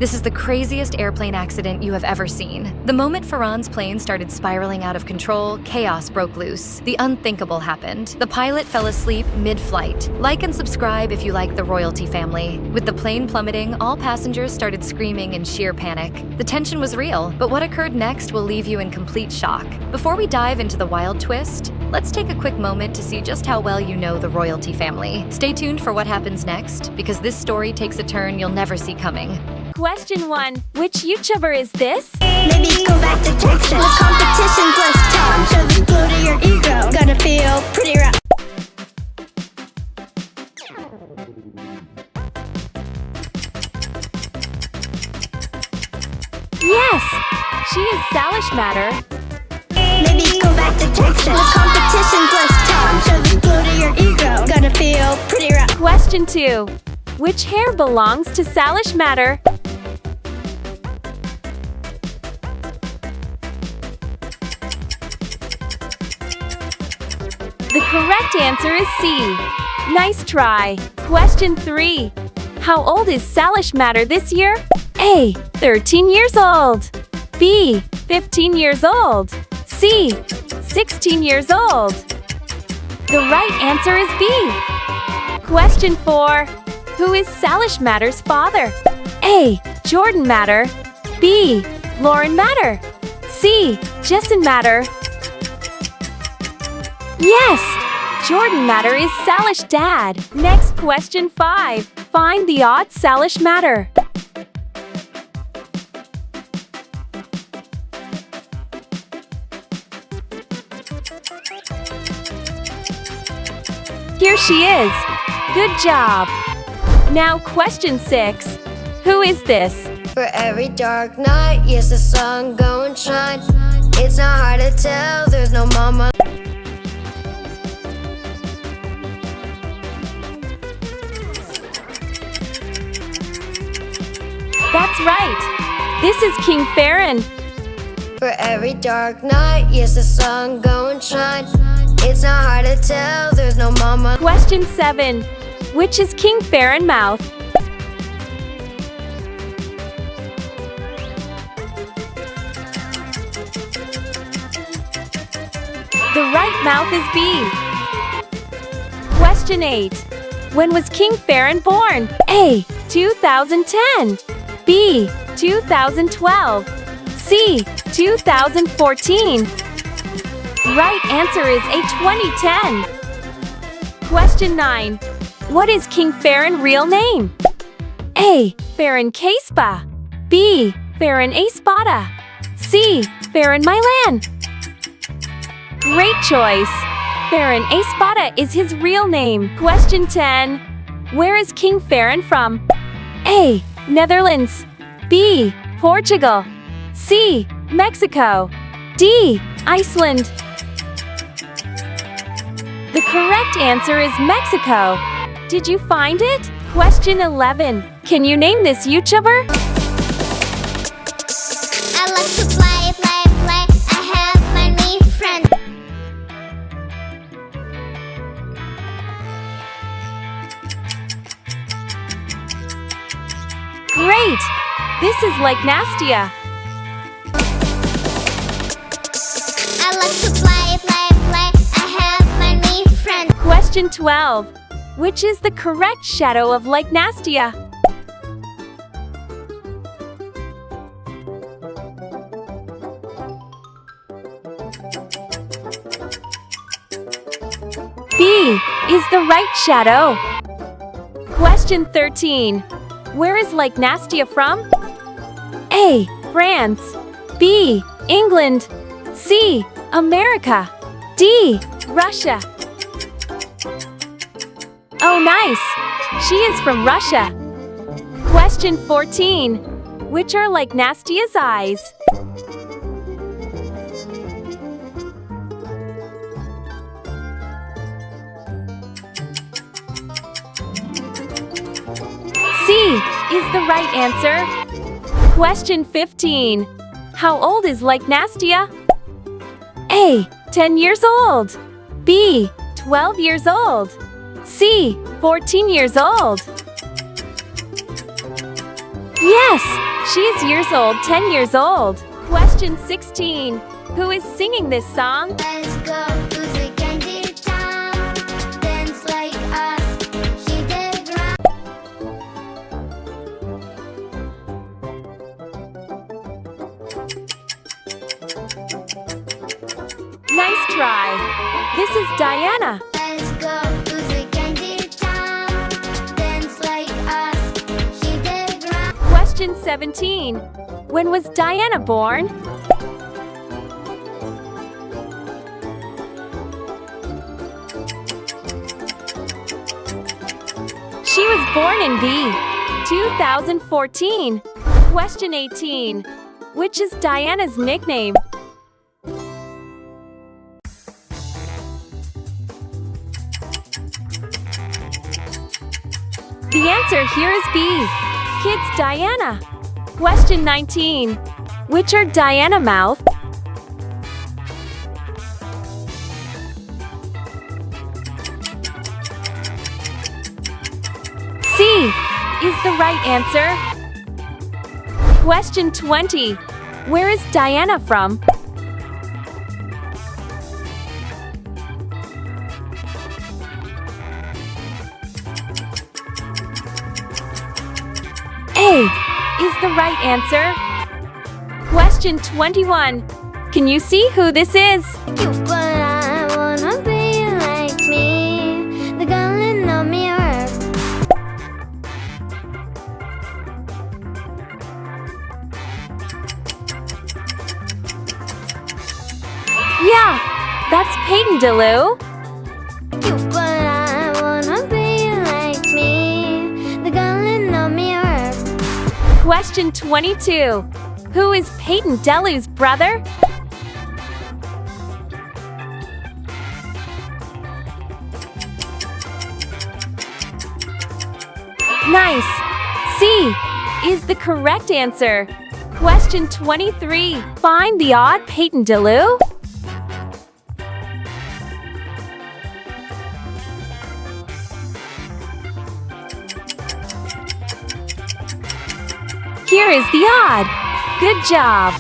This is the craziest airplane accident you have ever seen. The moment Ferran's plane started spiraling out of control, chaos broke loose. The unthinkable happened. The pilot fell asleep mid-flight. Like and subscribe if you like the royalty family. With the plane plummeting, all passengers started screaming in sheer panic. The tension was real, but what occurred next will leave you in complete shock. Before we dive into the wild twist, let's take a quick moment to see just how well you know the royalty family. Stay tuned for what happens next, because this story takes a turn you'll never see coming. Question 1. Which YouTuber is this? Maybe go back to Texas. The competition's less tough. I'm sure the glue to your ego gonna feel pretty rough. Yes! She is Salish Matter. Maybe go back to Texas. The competition's less tough. I'm sure the glue to your ego gonna feel pretty rough. Question 2. Which hair belongs to Salish Matter? The correct answer is C. Nice try. Question 3. How old is Salish Matter this year? A. 13 years old. B. 15 years old. C. 16 years old. The right answer is B. Question 4. Who is Salish Matter's father? A. Jordan Matter. B. Lauren Matter. C. Jessen Matter. Yes! Jordan Matter is Salish's dad. Next, question 5. Find the odd Salish Matter. Here she is. Good job. Now, question 6. Who is this? For every dark night, yes, the sun go and shine. It's not hard to tell, there's no mama. That's right. This is King Ferran. For every dark night, yes, the sun go and shine. It's not hard to tell, there's no mama. Question 7. Which is King Ferran mouth? The right mouth is B. Question 8. When was King Ferran born? A. 2010. B. 2012. C. 2014. Right answer is A. 2010. Question 9. What is King Ferran's real name? A. Ferran Caspa. B. Ferran Espada. C. Ferran Milan. Great choice. Ferran Espada is his real name. Question 10. Where is King Ferran from? A. Netherlands. B. Portugal. C. Mexico. D. Iceland. The correct answer is Mexico. Did you find it? Question 11. Can you name this YouTuber? I like to play, play, play. I have many friends. Great! This is like Nastia. I like to play, play, play. I have many friends. Question 12. Which is the correct shadow of like Nastia? B is the right shadow. Question 13. Where is like Nastia from? A. France. B. England. C. America. D. Russia. Oh, nice! She is from Russia. Question 14. Which are like Nastia's eyes? C is the right answer. Question 15. How old is like Nastia? A. 10 years old. B. 12 years old. C. 14 years old. Yes! She is years old, 10 years old. Question 16. Who is singing this song? Let's go to the candy town. Dance like us. She did right. Nice try. This is Diana. Let's go to the candy town. Dance like us. She did right. Question 17. When was Diana born? She was born in B. 2014. Question 18. Which is Diana's nickname? The answer here is B. Kids Diana. Question 19. Which are Diana mouth? C is the right answer. Question 20. Where is Diana from? A is the right answer. Question 21. Can you see who this is? You but I wanna be like me. The girl in the mirror. Yeah, that's Peyton DeLu. You but I wanna be like me. The girl in the mirror. Question 22. Who is Peyton DeLu's brother? Nice! C is the correct answer. Question 23. Find the odd Peyton DeLu. Here is the odd. Good job.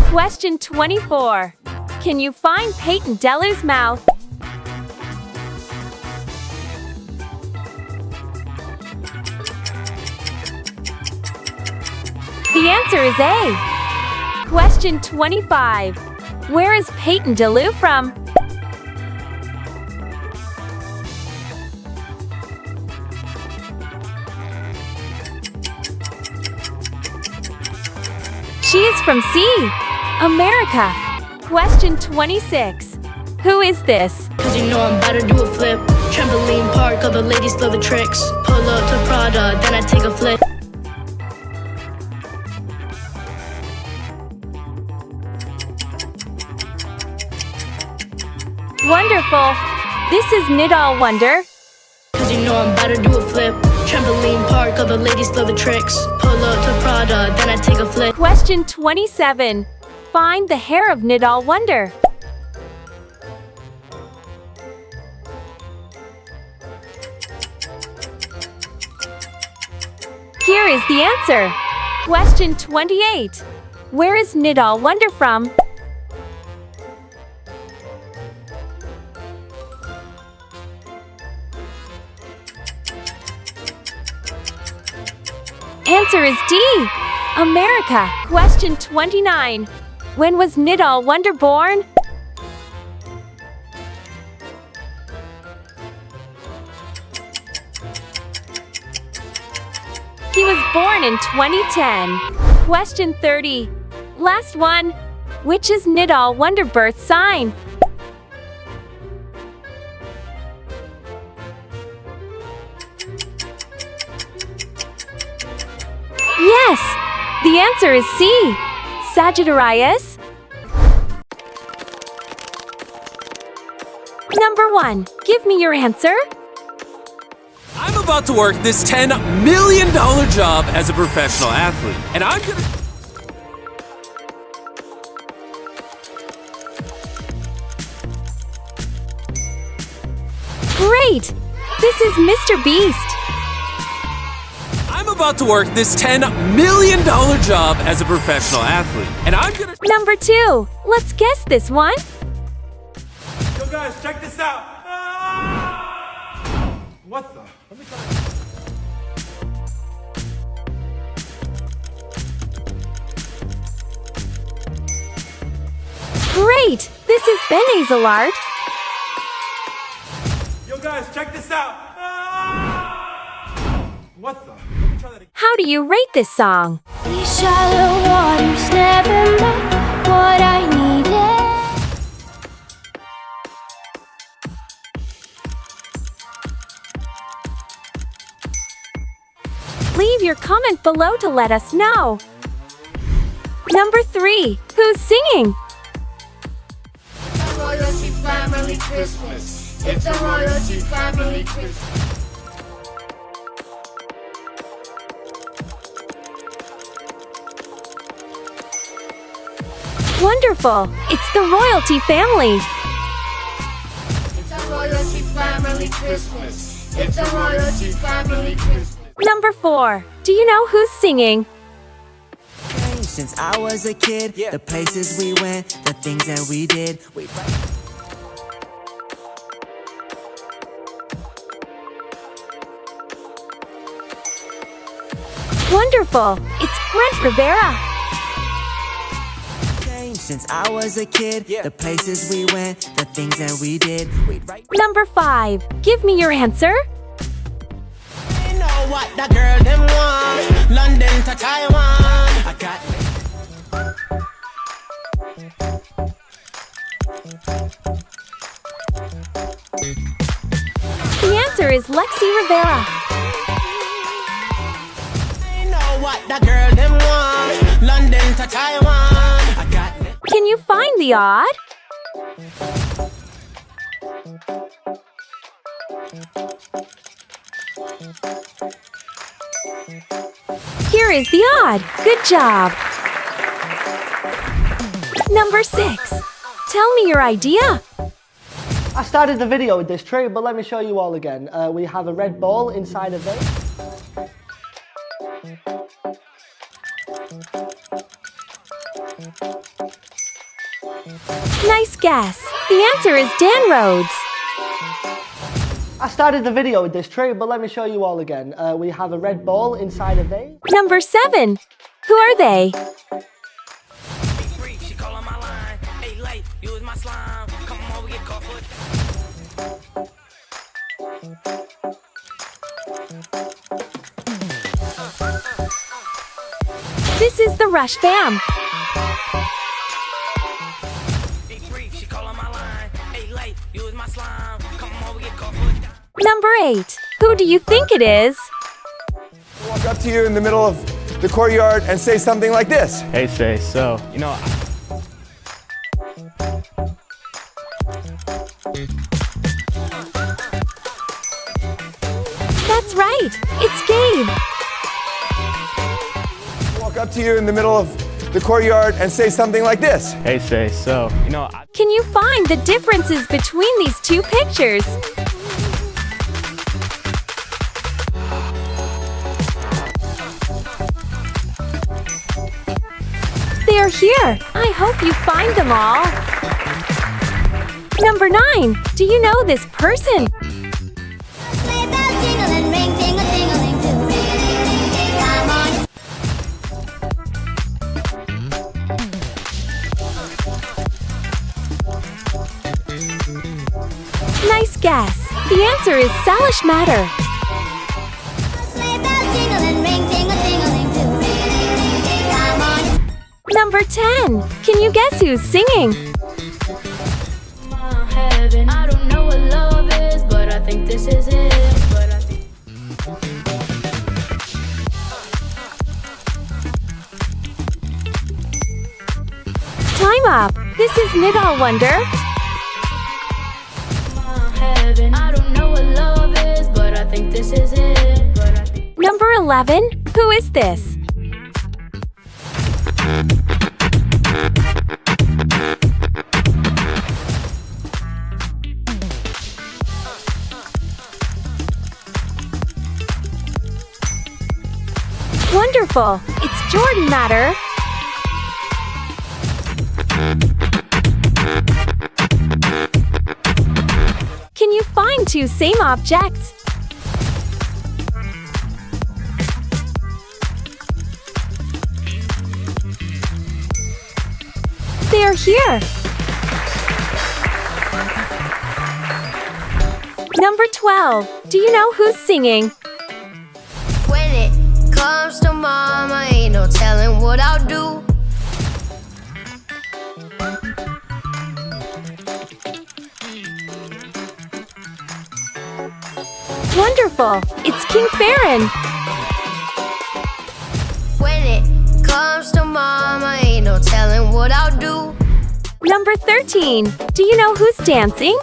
Question 24. Can you find Peyton DeLu's mouth? The answer is A. Question 25. Where is Peyton DeLu from? She is from C, America. Question 26. Who is this? Cause you know I'm about to do a flip. Trampoline park, all the ladies love the tricks. Pull up to Prada, then I take a flip. Wonderful. This is Nidal Wonder. Cause you know I'm about to do a flip. Trampoline park, all the ladies love the tricks. Pull up to Prada, then I take a flip. Question 27. Find the hair of Nidal Wonder. Here is the answer. Question 28. Where is Nidal Wonder from? Answer is D, America. Question 29. When was Nidal Wonder born? He was born in 2010. Question 30. Last one. Which is Nidal Wonder birth sign? Yes! The answer is C, Sagittarius. Number 1. Give me your answer. I'm about to work this $10 million job as a professional athlete, and I'm gonna... Great! This is Mr. Beast. I'm about to work this $10 million job as a professional athlete, and I'm gonna... Number 2. Let's guess this one. Yo guys, check this out. Ah! What the? Let me try. Great! This is Ben Azalard. Yo guys, check this out. Ah! What the? Let me try that again. How do you rate this song? These shallow waters never met what I needed. Leave your comment below to let us know. Number 3. Who's singing? Royalty family Christmas. It's a royalty family Christmas. Wonderful! It's the royalty family. It's a royalty family Christmas. It's a royalty family Christmas. Number 4. Do you know who's singing? Since I was a kid, the places we went, the things that we did. Wonderful! It's Brent Rivera. Since I was a kid, the places we went, the things that we did. We'd write. Number 5. Give me your answer. You know what the girl them want? London to Taiwan. I got The answer is Lexi Rivera. You know what the girl them want? London to Taiwan. I got it. Can you find the odd? Here is the odd. Good job. Number 6. Tell me your idea. I started the video with this trick, but let me show you all again. We have a red ball inside a vase. Nice guess. The answer is Dan Rhodes. I started the video with this trick, but let me show you all again. We have a red ball inside a vase. Number 7. Who are they? She call on my line. Hey, late, use my slime. Come on, we get caught for This is the Rush Fam. She call on my line. Hey, late, use my slime. Come on, we get caught for Number 8. Who do you think it is? Walk up to you in the middle of the courtyard and say something like this. Hey, say, so, you know, That's right. It's Gabe. Walk up to you in the middle of the courtyard and say something like this. hey, say, so, you know, Can you find the differences between these two pictures? They're here. I hope you find them all. Number 9. Do you know this person? Sleigh bells jingle and ring, tingle, tingling too. Come on. Nice guess. The answer is Salish Matter. Sleigh bells jingle and ring, tingle, tingling too. Come on. Number 10. Can you guess who's singing? Heaven. I don't know what love is, but I think this is it. But I think Time up. This is Nidal Wonder. heaven. I don't know what love is, but I think this is it. But I think Number 11. Who is this? Wonderful! It's Jordan matter. Can you find two same objects? They're here. Number 12. Do you know who's singing? When it comes to mama, ain't no telling what I'll do. Wonderful! It's King Ferran. When it comes to mama, ain't no telling what I'll do. Number 13. Do you know who's dancing?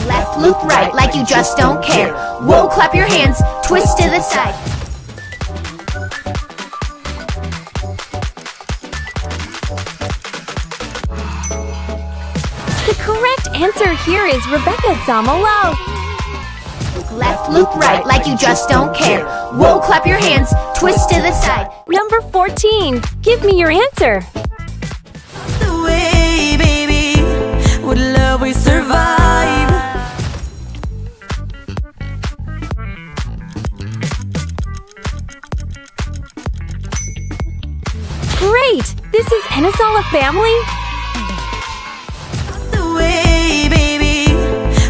Left, loop right, like you just don't care. Whoa, clap your hands, twist to the side. The correct answer here is Rebecca Zamolo. Left, loop right, like you just don't care. Whoa, clap your hands, twist to the side. Number 14. Give me your answer. The way, baby, with love we survive. Great! This is Enisala family. The way, baby,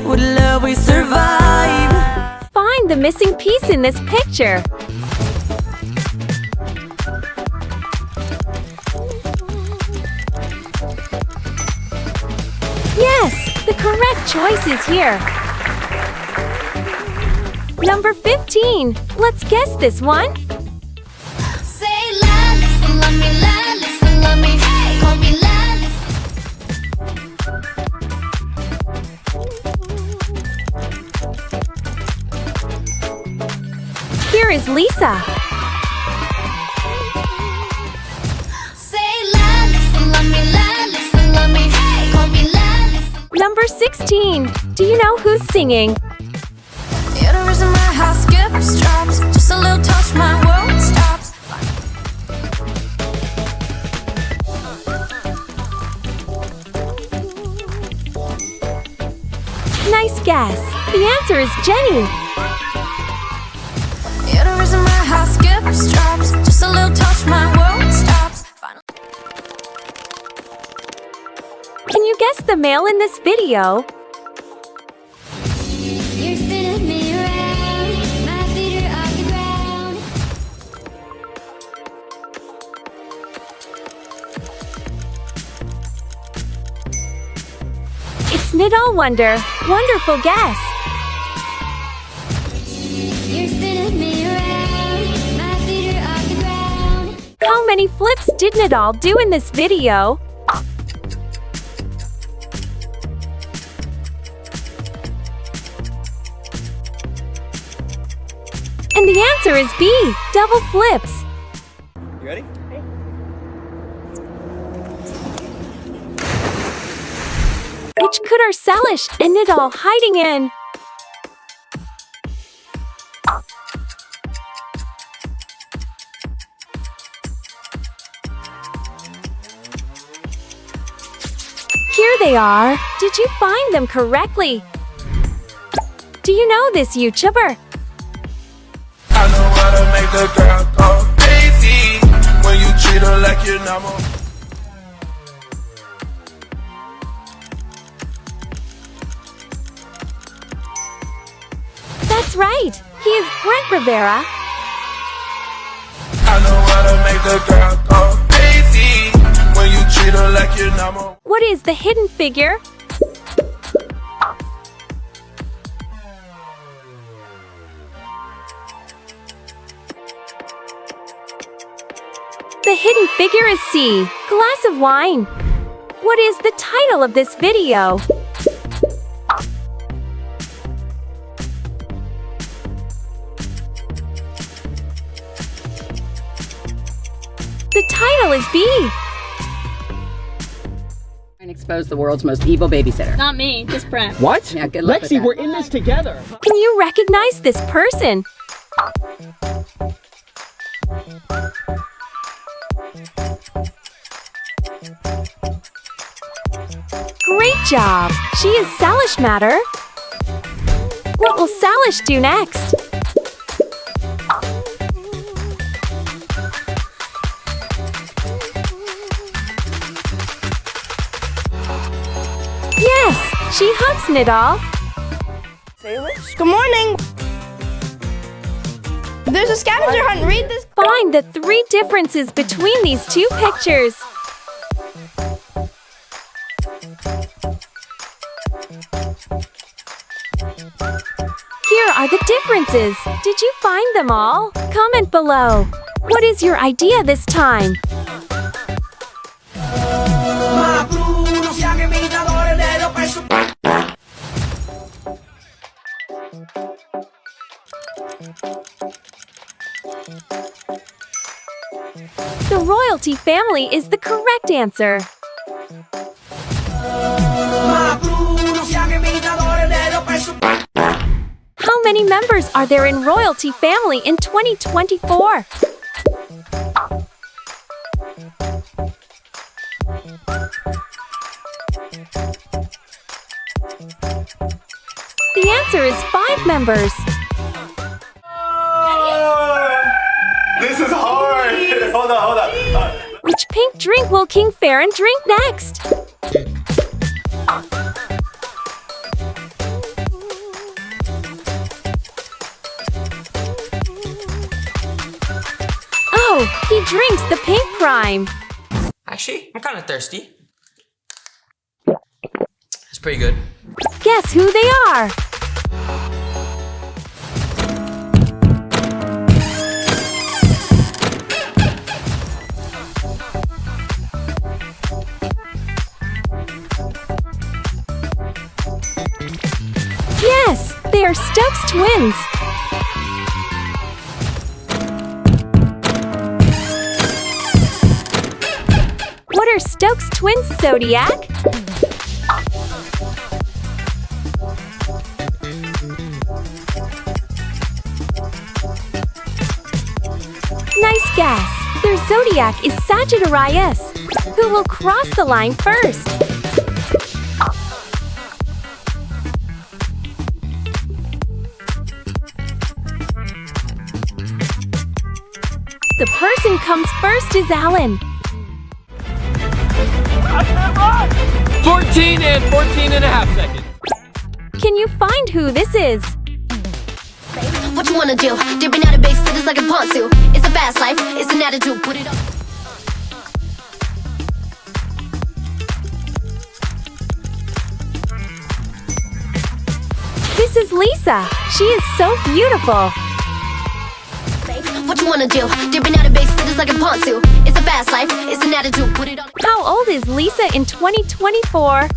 with love we survive. Find the missing piece in this picture. Yes, the correct choice is here. Number 15. Let's guess this one. Say la, listen, love me, la, listen, love me. Hey, call me la, Here is Lisa. say la, listen, love me, la, listen, love me. Hey, call me la, listen. Number 16. Do you know who's singing? You're the reason my house skips, drops. Just a little touch, my world stops. Nice guess. The answer is Jenny. You're the reason my house skips, drops. Just a little touch, my world stops. Can you guess the male in this video? You're spinning me around. My feet are off the ground. It's Nidal Wonder. Wonderful guess. You're spinning me around. My feet are off the ground. How many flips did Nidal do in this video? And the answer is B, double flips. You ready? Which could are Salish and Nidal hiding in? Here they are. Did you find them correctly? Do you know this YouTuber? I know how to make the girl go crazy when you treat her like you're not more. That's right. He is Brent Rivera. I know how to make the girl go crazy when you treat her like you're not more. What is the hidden figure? The hidden figure is C, glass of wine. What is the title of this video? The title is B. And expose the world's most evil babysitter. Not me, just Brent. What? Yeah, good luck with Lexi, that. we're in this together. Can you recognize this person? Great job! She is Salish matter. What will Salish do next? Yes! She hugs Nidal. Salish? Good morning! There's a scavenger hunt. Read this. Find the 3 differences between these 2 pictures. Here are the differences. Did you find them all? Comment below. What is your idea this time? The royalty family is the correct answer. How many members are there in royalty family in 2024? The answer is 5 members. This is hard. Hold on. Which pink drink will King Ferran drink next? Oh, he drinks the pink prime. Actually, I'm kind of thirsty. It's pretty good. Guess who they are? Yes, they are Stokes twins. What are Stokes twins, Zodiac? Nice guess. Their zodiac is Sagittarius. Who will cross the line first? The person comes first is Alan. 14 and 14 and a half seconds. Can you find who this is? What you wanna do? Dipping out of big cities like a ponzu. It's a fast life, it's an attitude. Put it up. This is Lisa. She is so beautiful. What you wanna do? Dipping out of big cities like a ponzu. It's a fast life, it's an attitude. Put it on. How old is Lisa in 2024?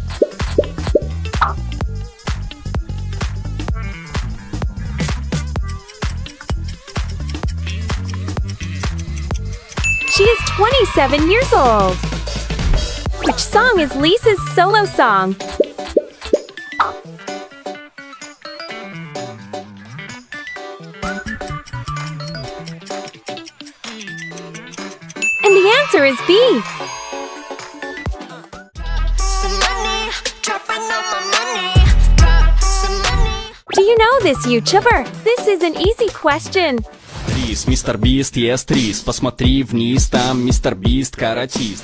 She is 27 years old. Which song is Lisa's solo song? And the answer is B. Do you know this YouTuber? This is an easy question. Рис, мистер Бист, ест рис. Посмотри вниз, там мистер Бист, каратист.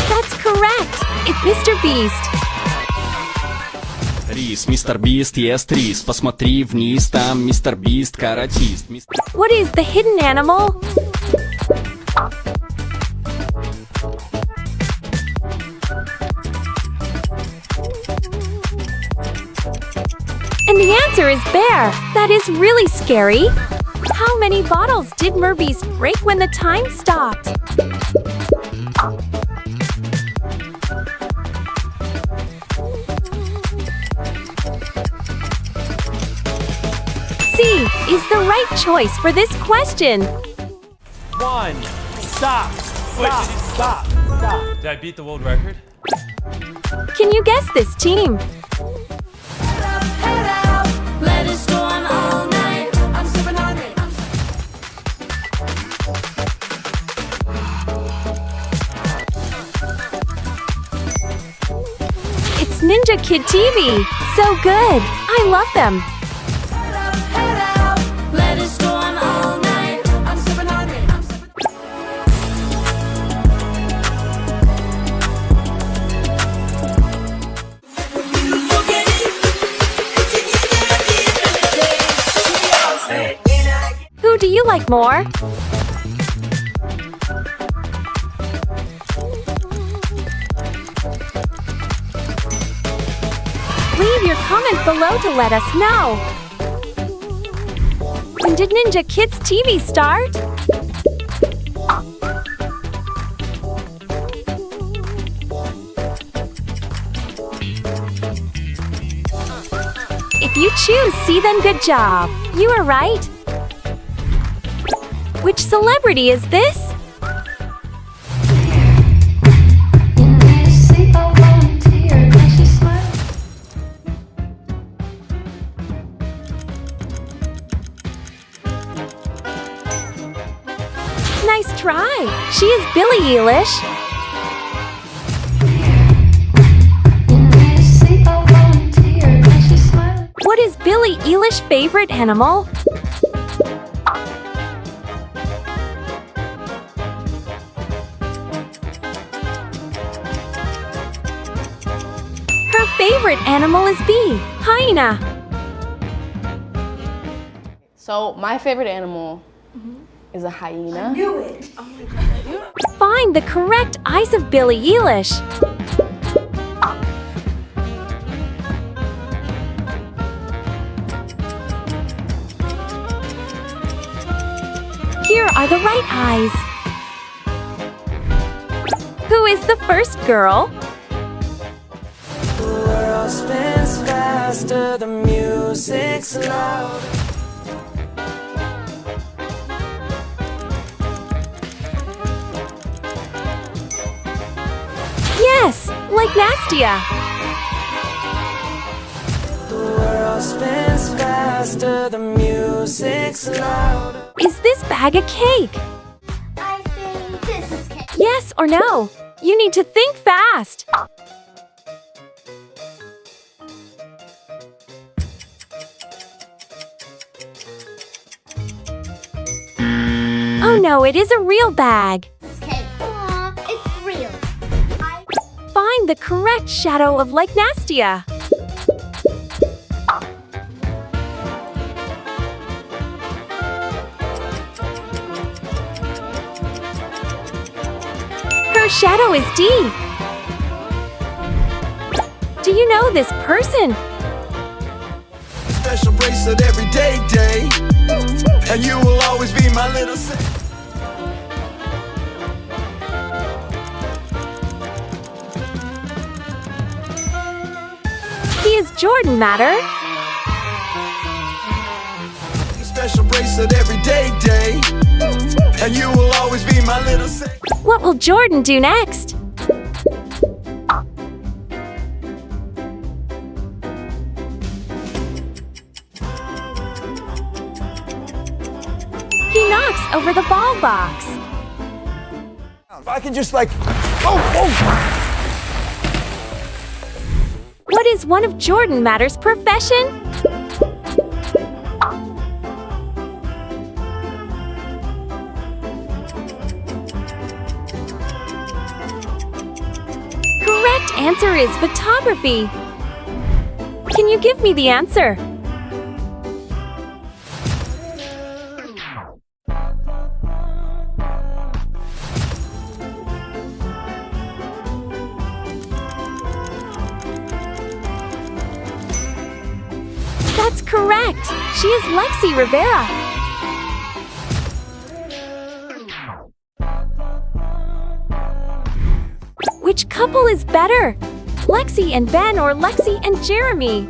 That's correct. It's Mr. Beast. Рис, мистер Бист, ест рис. Посмотри вниз, там мистер Бист, каратист. What is the hidden animal? And the answer is bear. That is really scary. How many bottles did Merbeast break when the time stopped? C is the right choice for this question. 1. Stop. Stop. Did I beat the world record? Can you guess this team? Let it storm all night. I'm sipping on it. It's Ninja Kid TV. So good. I love them. Let it storm all night. I'm sipping on it. Who do you like more? Leave your comment below to let us know. When did Ninja Kids TV start? If you choose C, then good job. You are right. Which celebrity is this? Nice try. She is Billie Eilish. What is Billie Eilish's favorite animal? Her favorite animal is B, hyena. So my favorite animal is a hyena. I knew it. Oh my God. Find the correct eyes of Billie Eilish. Here are the right eyes. Who is the first girl? The world spins faster, the music's loud. Yes, like Nastia. The world spins faster, the music's loud. Is this bag a cake? I think this is cake. Yes or no? You need to think fast. Oh no, it is a real bag. This cake. Aw, it's real. Find the correct shadow of like Nastia. Her shadow is D. Do you know this person? Special bracelet every day, and you will always be my little He is Jordan Matter. Special bracelet every day, and you will always be my little What will Jordan do next? He knocks over the ball box. If I can just like, oh! What is one of Jordan Matter's profession? Correct answer is photography. Can you give me the answer? That's correct. She is Lexi Rivera. Which couple is better? Lexi and Ben or Lexi and Jeremy?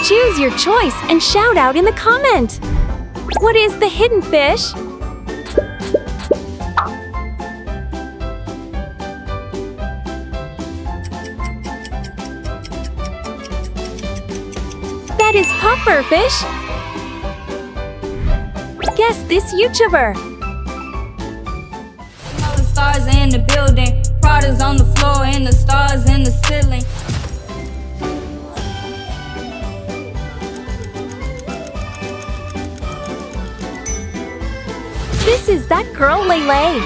Choose your choice and shout out in the comment. What is the hidden fish? That is puffer fish. Guess this YouTuber. All the stars in the building, Prada's on the floor and the stars in the ceiling. This is that girl Lele.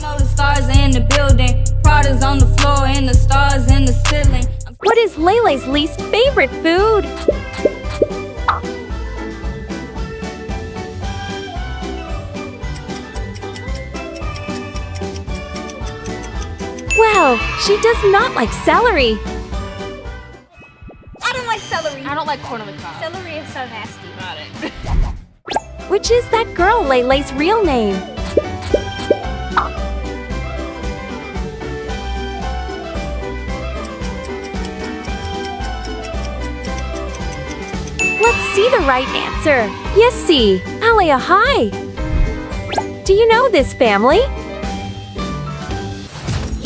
All the stars in the building, Prada's on the floor and the stars in the ceiling. What is Lele's least favorite food? Wow, she does not like celery. I don't like celery. I don't like corn on the cob. Celery is so nasty. Got it. Which is that girl Lele's real name? Let's see the right answer. Yes, see. Alia, hi. Do you know this family?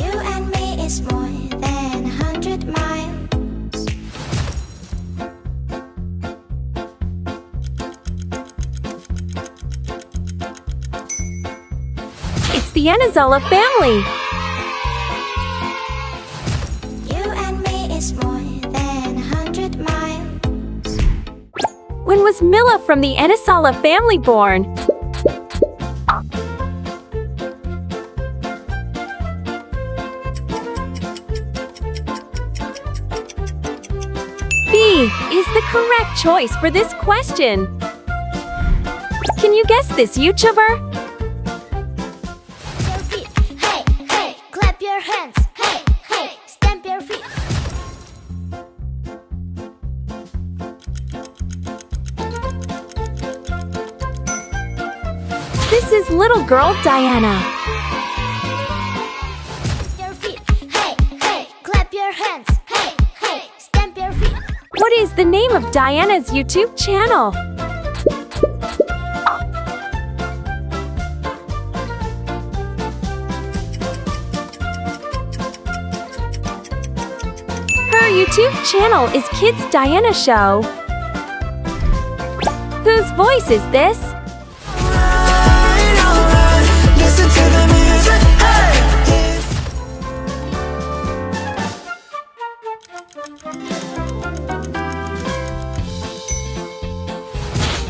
You and me is more than 100 miles. It's the Anazola family. You and me is more than 100 miles. When was Mila from the Anazola family born? B is the correct choice for this question. Can you guess this YouTuber? Your feet, hey, hey, clap your hands, hey, hey, stamp your feet. This is little girl Diana. Your feet, hey, hey, clap your hands, hey, hey, stamp your feet. What is the name of Diana's YouTube channel? Her YouTube channel is Kids Diana Show. Whose voice is this? Listen to the music, hey!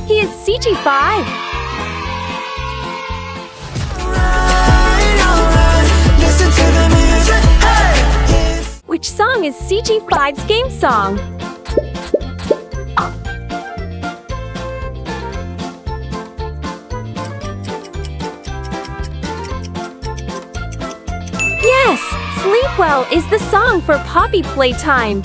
He is CG5. Listen to the music, hey! Which song is CG5's game song? Yes, Sleep Well is the song for Poppy Playtime.